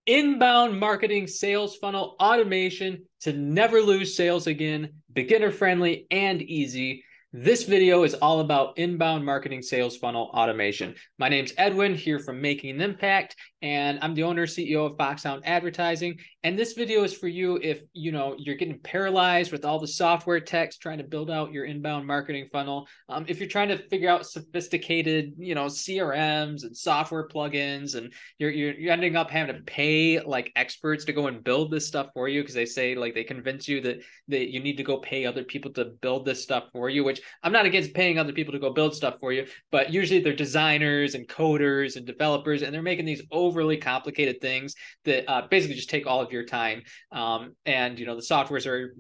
Inbound marketing sales funnel automation to never lose sales again, beginner friendly and easy. This video is all about inbound marketing sales funnel automation. My name's Edwin, here from Making an Impact, and I'm the owner CEO of Foxhound Advertising. And this video is for you if you're getting paralyzed with all the software text trying to build out your inbound marketing funnel. If you're trying to figure out sophisticated, CRMs and software plugins, and you're ending up having to pay like experts to go and build this stuff for you because they say like they convince you that you need to go pay other people to build this stuff for you, which I'm not against paying other people to go build stuff for you, but usually they're designers and coders and developers, and they're making these overly complicated things that basically just take all of your time. And the softwares are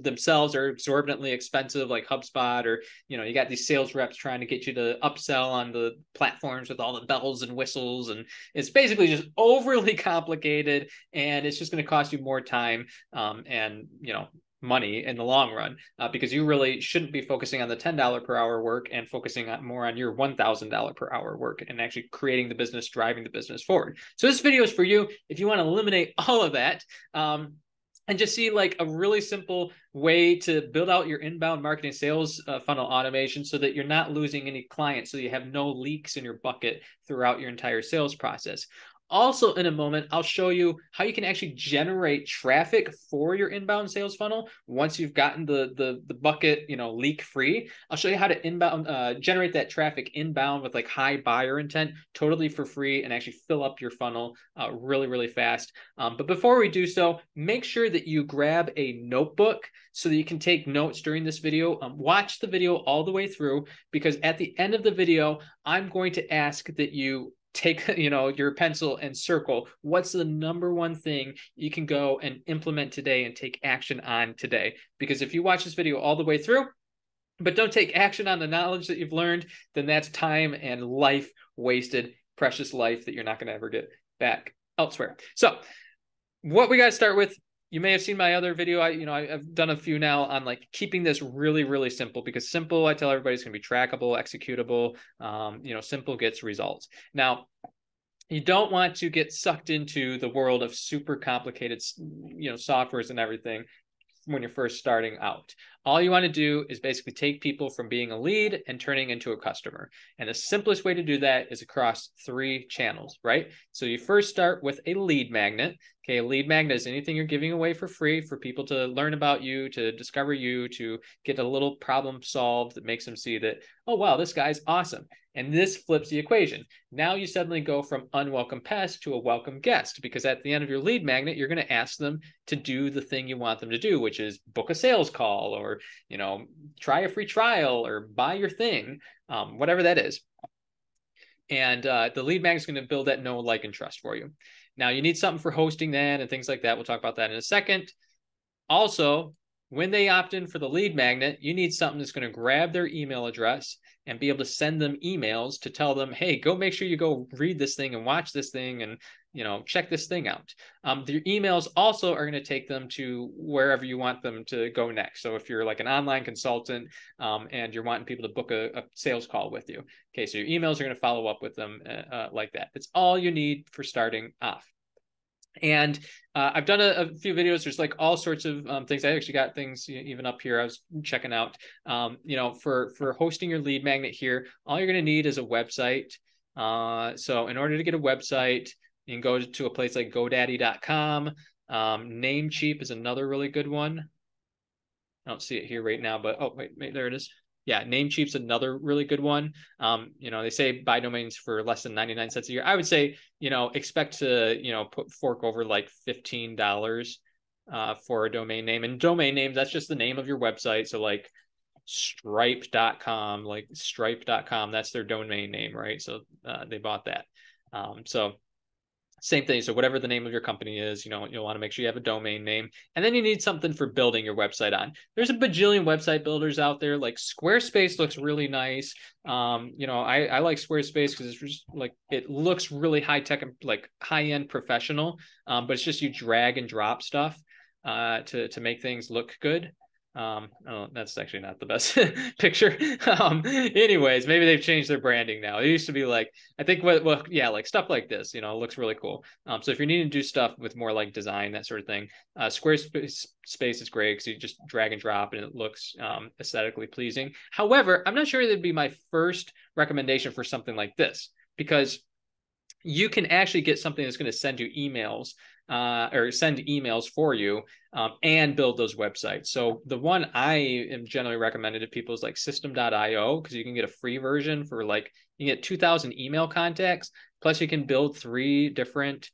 themselves are exorbitantly expensive, like HubSpot, or you got these sales reps trying to get you to upsell on the platforms with all the bells and whistles, and it's basically just overly complicated, and it's just going to cost you more time and money in the long run, because you really shouldn't be focusing on the $10 per hour work and focusing more on your $1,000 per hour work and actually creating the business, driving the business forward. So this video is for you if you want to eliminate all of that and just see like a really simple way to build out your inbound marketing sales funnel automation so that you're not losing any clients, so you have no leaks in your bucket throughout your entire sales process. Also, in a moment, I'll show you how you can actually generate traffic for your inbound sales funnel once you've gotten the bucket, leak free. I'll show you how to inbound generate that traffic inbound with like high buyer intent, totally for free, and actually fill up your funnel really, really fast. But before we do so, make sure that you grab a notebook so that you can take notes during this video. Watch the video all the way through, because at the end of the video, I'm going to ask that you take your pencil and circle what's the number one thing you can go and implement today and take action on today. Because if you watch this video all the way through but don't take action on the knowledge that you've learned, then that's time and life wasted, precious life that you're not going to ever get back elsewhere. So what we got to start with, you may have seen my other video. I've done a few now on like keeping this really, really simple, because simple, I tell everybody, is going to be trackable, executable. Simple gets results. Now, you don't want to get sucked into the world of super complicated, softwares and everything when you're first starting out. All you want to do is basically take people from being a lead and turning into a customer. And the simplest way to do that is across 3 channels, right? So you first start with a lead magnet. Okay, a lead magnet is anything you're giving away for free for people to learn about you, to discover you, to get a little problem solved that makes them see that, oh, wow, this guy's awesome. And this flips the equation. Now you suddenly go from unwelcome pest to a welcome guest, because at the end of your lead magnet, you're going to ask them to do the thing you want them to do, which is book a sales call, or try a free trial, or buy your thing, whatever that is. And the lead magnet is going to build that know, like, and trust for you. Now you need something for hosting that and things like that. We'll talk about that in a second. Also, when they opt in for the lead magnet, you need something that's going to grab their email address and be able to send them emails to tell them, hey, go make sure you go read this thing and watch this thing and check this thing out. The emails also are going to take them to wherever you want them to go next. So if you're like an online consultant and you're wanting people to book a sales call with you, okay, so your emails are going to follow up with them like that. That's all you need for starting off. And I've done a few videos. There's like all sorts of things. I actually got things even up here I was checking out. For hosting your lead magnet here, all you're going to need is a website. So in order to get a website, you can go to a place like GoDaddy.com. Namecheap is another really good one. I don't see it here right now, but oh, wait, there it is. Yeah, Namecheap's another really good one. They say buy domains for less than 99 cents a year. I would say, expect to, fork over like $15 for a domain name. And domain names, that's just the name of your website. So like stripe.com, that's their domain name, right? So they bought that. So same thing. So whatever the name of your company is, you'll want to make sure you have a domain name. And then you need something for building your website on. There's a bajillion website builders out there. Like Squarespace looks really nice. I like Squarespace because it's just like, it looks really high tech and like high end professional. But it's just you drag and drop stuff to make things look good. Oh, that's actually not the best picture. Anyways, maybe they've changed their branding now. It used to be like, I think yeah, like stuff like this, you know, looks really cool. So if you're needing to do stuff with more like design, that sort of thing, Squarespace is great because you just drag and drop and it looks aesthetically pleasing. However, I'm not sure that'd be my first recommendation for something like this, because you can actually get something that's going to send you emails or send emails for you and build those websites. So the one I am generally recommended to people is like system.io, because you can get a free version for like, you can get 2,000 email contacts, plus you can build 3 different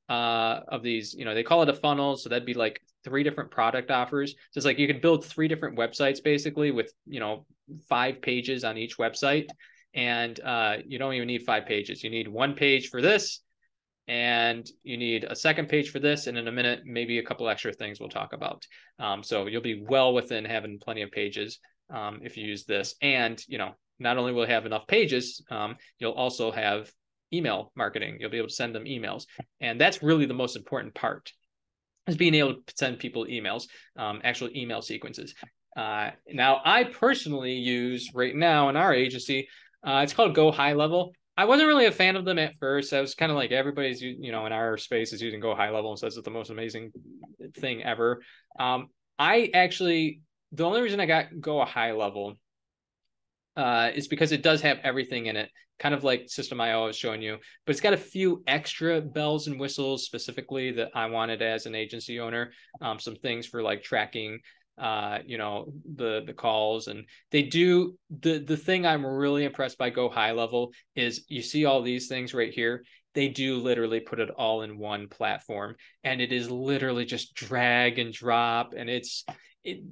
of these, you know, they call it a funnel. So that'd be like 3 different product offers. So it's like you could build 3 different websites basically with, you know, 5 pages on each website. And you don't even need 5 pages. You need 1 page for this, and you need a 2nd page for this, and in a minute, maybe a couple extra things we'll talk about. So you'll be well within having plenty of pages if you use this. And, you know, not only will you have enough pages, you'll also have email marketing. You'll be able to send them emails. And that's really the most important part, is being able to send people emails, actual email sequences. Now, I personally use right now in our agency, it's called Go High Level. I wasn't really a fan of them at first. I was kind of like, everybody's, you know, in our space is using Go High Level and says it's the most amazing thing ever. I actually, the only reason I got Go High Level is because it does have everything in it, kind of like System.io I was showing you, but it's got a few extra bells and whistles specifically that I wanted as an agency owner. Some things for like tracking you know, the calls. And they do the thing I'm really impressed by Go High Level is, you see all these things right here. They do literally put it all in one platform, and it is literally just drag and drop, and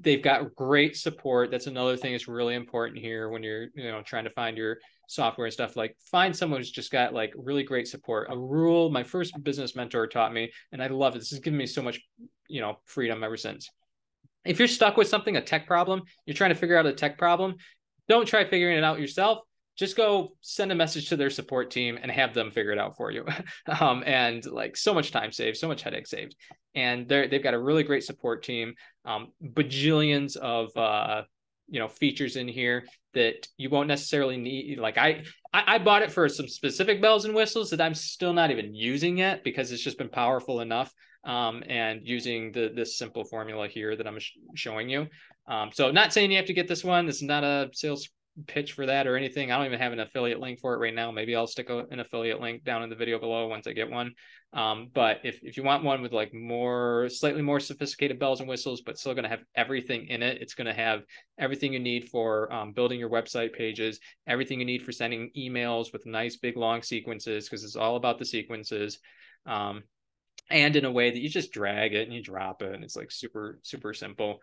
they've got great support. That's another thing that's really important here when you're, you know, trying to find your software and stuff. Like, find someone who's just got like really great support. A rule my first business mentor taught me, and I love it. This has given me so much, you know, freedom ever since. If you're stuck with something, a tech problem, you're trying to figure out a tech problem, don't try figuring it out yourself. Just go send a message to their support team and have them figure it out for you. And like, so much time saved, so much headache saved. And they've got a really great support team, bajillions of you know, features in here that you won't necessarily need. Like I bought it for some specific bells and whistles that I'm still not even using yet, because it's just been powerful enough. And using this simple formula here that I'm showing you. So not saying you have to get this one. This is not a sales pitch for that or anything. I don't even have an affiliate link for it right now. Maybe I'll stick an affiliate link down in the video below once I get one. But if you want one with like slightly more sophisticated bells and whistles, but still going to have everything in it, it's going to have everything you need for building your website pages, everything you need for sending emails with nice big long sequences, because it's all about the sequences. And in a way that you just drag it and you drop it, and it's like super, super simple.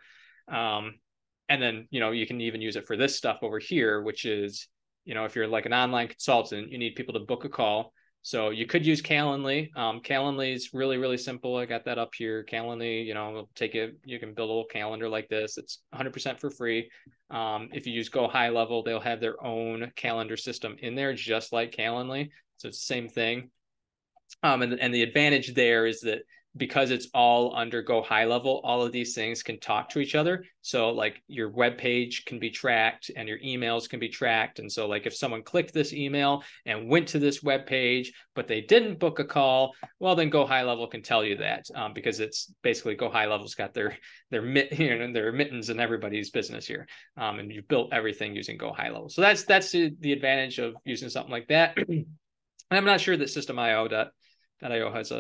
And then, you know, you can even use it for this stuff over here, which is, you know, if you're like an online consultant, you need people to book a call. So you could use Calendly. Calendly is really, really simple. I got that up here. Calendly, you know, will take it. You can build a little calendar like this. It's 100% for free. If you use Go High Level, they'll have their own calendar system in there, just like Calendly. So it's the same thing. And the advantage there is that because it's all under Go High Level, all of these things can talk to each other. So like your web page can be tracked and your emails can be tracked. And so like if someone clicked this email and went to this web page, but they didn't book a call, well, then Go High Level can tell you that, because it's basically Go High Level's got their mittens in everybody's business here. And you've built everything using Go High Level. So that's the advantage of using something like that. And I'm not sure that System.io has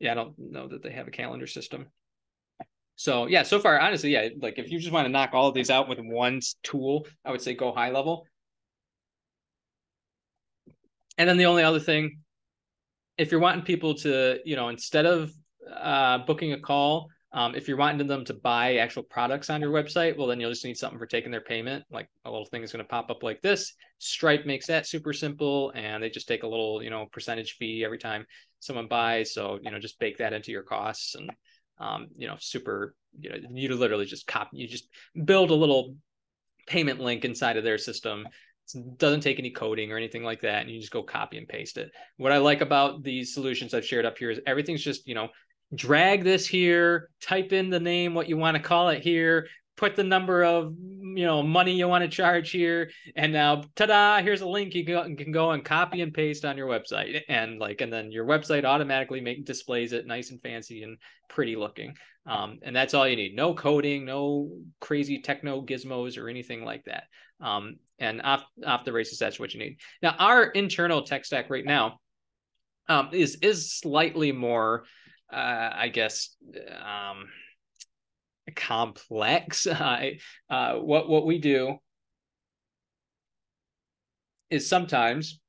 I don't know that they have a calendar system. So yeah, so far, honestly, yeah, like if you just want to knock all of these out with one tool, I would say Go High Level. And then the only other thing, if you're wanting people to, you know, instead of booking a call, if you're wanting them to buy actual products on your website, well, then you'll just need something for taking their payment. Like a little thing is going to pop up like this. Stripe makes that super simple, and they just take a little, you know, percentage fee every time someone buys. So, you know, just bake that into your costs, and, you know, super, you know, you literally just you just build a little payment link inside of their system. It doesn't take any coding or anything like that. And you just go copy and paste it. What I like about these solutions I've shared up here is everything's just, you know, drag this here, type in the name, what you want to call it here, put the number of money you want to charge here, and now ta-da, here's a link you can go and copy and paste on your website, and then your website automatically displays it nice and fancy and pretty looking. And that's all you need. No coding, no crazy techno gizmos or anything like that. And off the races, that's what you need. Now, our internal tech stack right now is slightly more, I guess, complex. What we do is sometimes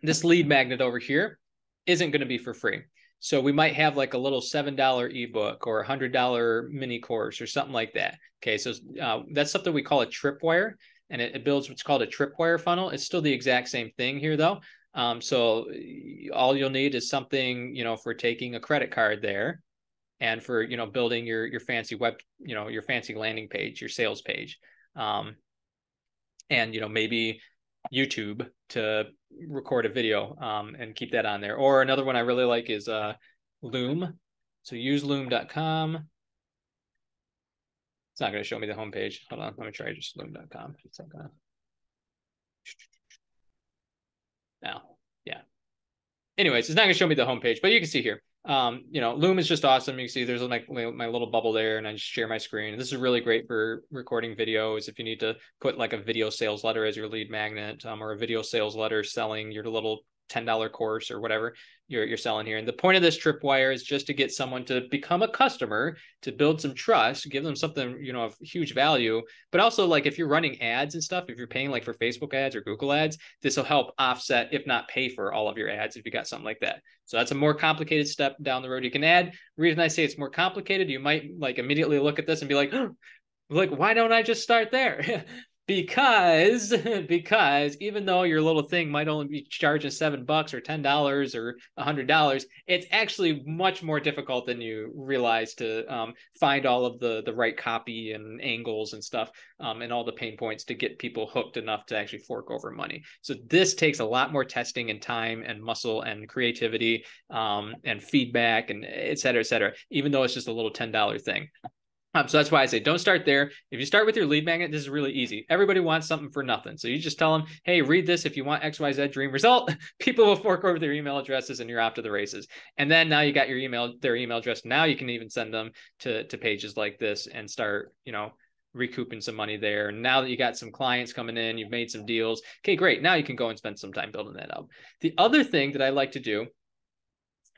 this lead magnet over here isn't going to be for free. So we might have like a little $7 ebook or $100 mini course or something like that. Okay, so that's something we call a tripwire, and it builds what's called a tripwire funnel. It's still the exact same thing here though. So all you'll need is something, for taking a credit card there, and for building your fancy web, your fancy landing page, your sales page, and maybe YouTube to record a video and keep that on there. Or another one I really like is Loom. So use loom.com. It's not going to show me the homepage. Hold on, let me try just loom.com. It's not gonna... Now, yeah. Anyways, it's not going to show me the homepage, but you can see here. Loom is just awesome. You can see there's like my little bubble there, and I just share my screen. This is really great for recording videos. If you need to put like a video sales letter as your lead magnet, or a video sales letter selling your little $10 course or whatever you're selling here. And the point of this tripwire is just to get someone to become a customer, to build some trust, give them something, of huge value. But also, like, if you're running ads and stuff, if you're paying like for Facebook ads or Google ads, this will help offset, if not pay for, all of your ads if you got something like that. So that's a more complicated step down the road you can add. The reason I say it's more complicated, you might like immediately look at this and be like, oh, why don't I just start there? because even though your little thing might only be charging $7 or $10 or $100, it's actually much more difficult than you realize to find all of the right copy and angles and stuff, and all the pain points to get people hooked enough to actually fork over money. So this takes a lot more testing and time and muscle and creativity, and feedback and et cetera, even though it's just a little $10 thing. So that's why I say don't start there. If you start with your lead magnet, this is really easy. Everybody wants something for nothing. So you just tell them, hey, read this if you want XYZ dream result. People will fork over their email addresses and you're off to the races. And then now you got their email address. Now you can even send them to pages like this and start, recouping some money there. And now that you got some clients coming in, you've made some deals. Okay, great. Now you can go and spend some time building that up. The other thing that I like to do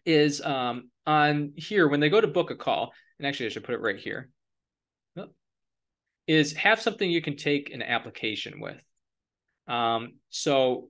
is on here, when they go to book a call, and actually I should put it right here, is have something you can take an application with. So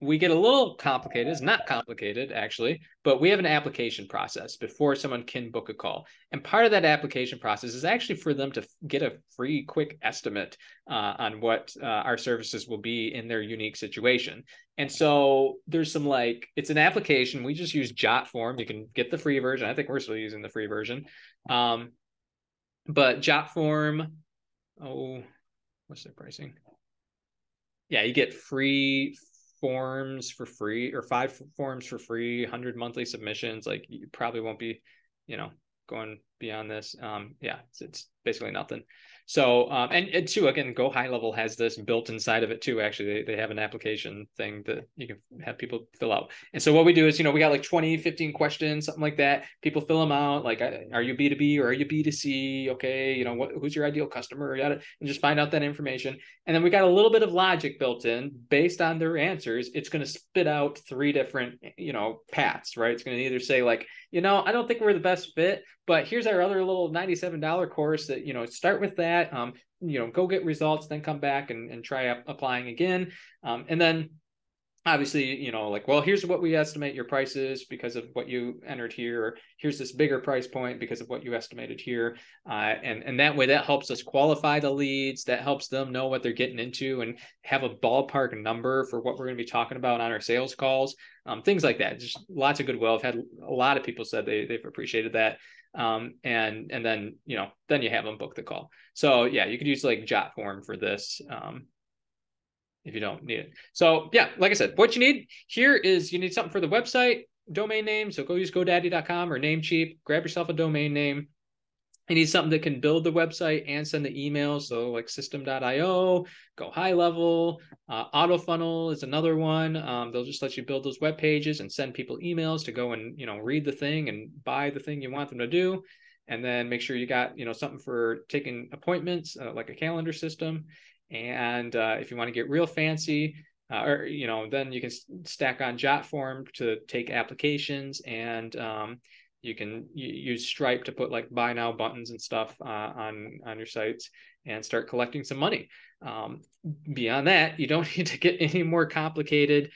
we get a little complicated. It's not complicated, actually, but we have an application process before someone can book a call. And part of that application process is actually for them to get a free, quick estimate on what our services will be in their unique situation. And so there's some it's an application. We just use Jotform. You can get the free version. I think we're still using the free version. But Jotform, what's their pricing? Yeah, you get free forms for free, or 5 forms for free, 100 monthly submissions. Like, you probably won't be, going beyond this. Yeah, it's basically nothing. So, and too, again, Go High Level has this built inside of it too. Actually, they have an application thing that you can have people fill out. And so what we do is, we got like 20, 15 questions, something like that. People fill them out. Like, are you B2B or are you B2C? Okay. Who's your ideal customer? And just find out that information. And then we got a little bit of logic built in based on their answers. It's going to spit out 3 different, paths, right? It's going to either say like, I don't think we're the best fit, but here's our other little $97 course that, start with that, go get results, then come back and try applying again. And then obviously, well, here's what we estimate your price is because of what you entered here, or here's this bigger price point because of what you estimated here. And that way, that helps us qualify the leads. That helps them know what they're getting into and have a ballpark number for what we're going to be talking about on our sales calls. Things like that. Just lots of goodwill. I've had a lot of people said they've appreciated that. And then, then you have them book the call. So yeah, you could use like Jotform for this. If you don't need it. So yeah, like I said, what you need here is you need something for the website, domain name. So go use GoDaddy.com or Namecheap, grab yourself a domain name. You need something that can build the website and send the emails. So like system.io, go high level. AutoFunnel is another one. They'll just let you build those web pages and send people emails to go and, read the thing and buy the thing you want them to do. And then make sure you got, something for taking appointments, like a calendar system. And if you want to get real fancy, then you can stack on JotForm to take applications, and you can use Stripe to put like buy now buttons and stuff on your sites and start collecting some money. Beyond that, you don't need to get any more complicated.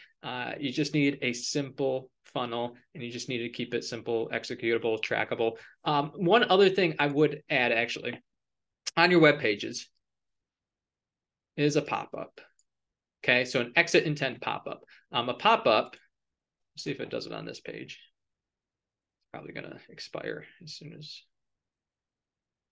You just need a simple funnel, and you just need to keep it simple, executable, trackable. One other thing I would add, actually, on your web pages is a pop-up. Okay, so an exit intent pop-up. A pop-up, see if it does it on this page. It's probably going to expire as soon as.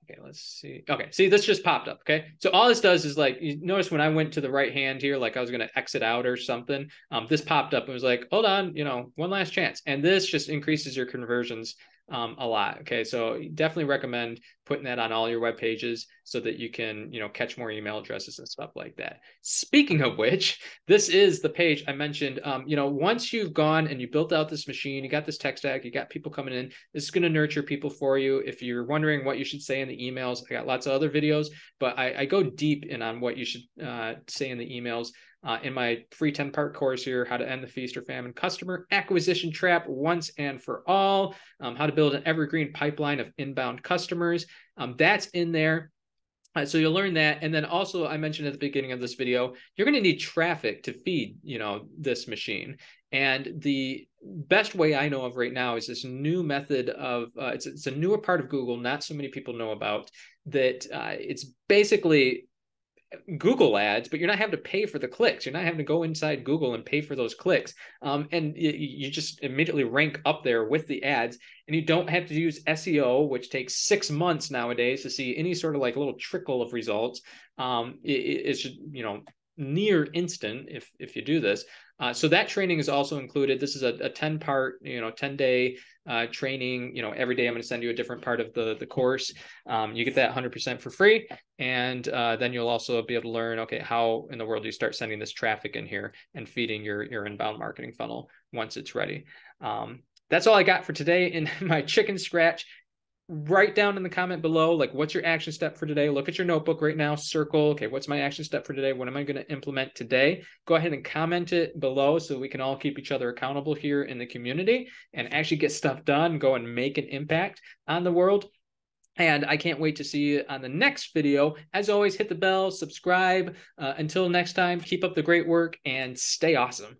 Okay, let's see. Okay, see, this just popped up. Okay, so all this does is, like, you notice when I went to the right hand here, like I was going to exit out or something, this popped up and was like, hold on, one last chance. And this just increases your conversions a lot. Okay, so definitely recommend putting that on all your web pages so that you can, catch more email addresses and stuff like that. Speaking of which, this is the page I mentioned. Once you've gone and you built out this machine, you got this tech stack, you got people coming in, this is going to nurture people for you. If you're wondering what you should say in the emails, I got lots of other videos, but I go deep in on what you should say in the emails. In my free 10-part course here, how to end the feast or famine customer acquisition trap once and for all, how to build an evergreen pipeline of inbound customers. That's in there. So you'll learn that. And then also, I mentioned at the beginning of this video, you're going to need traffic to feed, this machine. And the best way I know of right now is this new method of, it's a newer part of Google, not so many people know about, that it's basically Google ads, but you're not having to pay for the clicks. You're not having to go inside Google and pay for those clicks. And you just immediately rank up there with the ads, and you don't have to use SEO, which takes 6 months nowadays to see any sort of like little trickle of results. It's just, near instant if you do this. So that training is also included. This is a 10-part, 10-day training. Every day I'm going to send you a different part of the course. You get that 100% for free. And then you'll also be able to learn, okay, how in the world do you start sending this traffic in here and feeding your inbound marketing funnel once it's ready. That's all I got for today in my chicken scratch. Write down in the comment below, like, what's your action step for today? Look at your notebook right now, circle, okay, what's my action step for today? What am I going to implement today? Go ahead and comment it below so we can all keep each other accountable here in the community and actually get stuff done, go and make an impact on the world. And I can't wait to see you on the next video. As always, hit the bell, subscribe. Until next time, keep up the great work and stay awesome.